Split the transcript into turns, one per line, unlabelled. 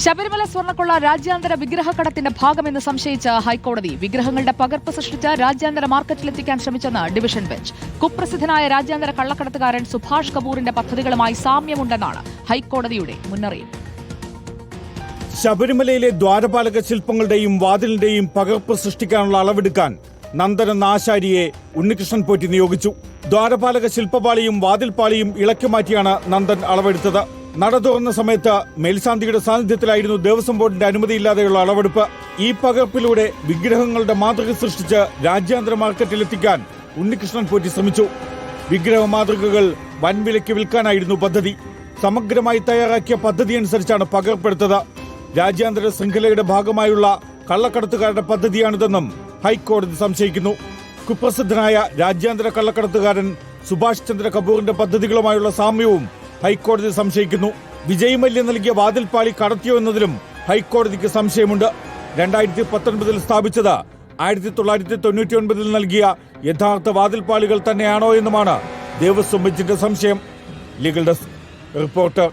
ശബരിമല സ്വർണ്ണക്കൊള്ള രാജ്യാന്തര വിഗ്രഹക്കടത്തിന്റെ ഭാഗമെന്ന് സംശയിച്ച ഹൈക്കോടതി വിഗ്രഹങ്ങളുടെ പകർപ്പ് സൃഷ്ടിച്ച് രാജ്യാന്തര മാർക്കറ്റിലെത്തിക്കാൻ ശ്രമിച്ചെന്ന് ഡിവിഷൻ ബെഞ്ച്. കുപ്രസിദ്ധനായ രാജ്യാന്തര കള്ളക്കടത്തുകാരൻ സുഭാഷ് കപൂറിന്റെ പദ്ധതികളുമായി സാമ്യമുണ്ടെന്നാണ് ഹൈക്കോടതിയുടെ മുന്നറിയിപ്പ്.
ശബരിമലയിലെ ദ്വാരപാലക ശില്പങ്ങളുടെയും വാതിലിന്റെയും പകർപ്പ് സൃഷ്ടിക്കാനുള്ള അളവെടുക്കാൻ നന്ദൻ എന്ന ആശാരിയെ ഉണ്ണികൃഷ്ണൻ പോറ്റി നിയോഗിച്ചു. ദ്വാരപാലക ശില്പപാളിയും വാതിൽപാളിയും ഇളക്കി മാറ്റിയാണ് നന്ദൻ അളവെടുത്തത്. നട തുറന്ന സമയത്ത് മേൽശാന്തിയുടെ സാന്നിധ്യത്തിലായിരുന്നു ദേവസ്വം ബോർഡിന്റെ അനുമതിയില്ലാതെയുള്ള അളവെടുപ്പ്. ഈ പകർപ്പിലൂടെ വിഗ്രഹങ്ങളുടെ മാതൃക സൃഷ്ടിച്ച് രാജ്യാന്തര മാർക്കറ്റിലെത്തിക്കാൻ ഉണ്ണികൃഷ്ണൻ പോറ്റി ശ്രമിച്ചു. വിഗ്രഹ മാതൃകകൾ വൻവിലയ്ക്ക് വിൽക്കാനായിരുന്നു പദ്ധതി. സമഗ്രമായി തയ്യാറാക്കിയ പദ്ധതി അനുസരിച്ചാണ് പകർപ്പെടുത്തത്. രാജ്യാന്തര ശൃംഖലയുടെ ഭാഗമായുള്ള കള്ളക്കടത്തുകാരുടെ പദ്ധതിയാണിതെന്നും ഹൈക്കോടതി സംശയിക്കുന്നു. കുപ്രസിദ്ധനായ രാജ്യാന്തര കള്ളക്കടത്തുകാരൻ സുഭാഷ് ചന്ദ്ര കപൂറിന്റെ പദ്ധതികളുമായുള്ള സാമ്യവും ഹൈക്കോടതി സംശയിക്കുന്നു. വിജയ് മല്യ നൽകിയ വാതിൽപാളി കടത്തിയോ എന്നതിലും ഹൈക്കോടതിക്ക് സംശയമുണ്ട്. 2019 സ്ഥാപിച്ചത് 1999 നൽകിയ യഥാർത്ഥ വാതിൽപാളികൾ തന്നെയാണോ എന്നുമാണ് ദേവസ്വം ബെഞ്ചിന്റെ സംശയം. Legal desk reporter.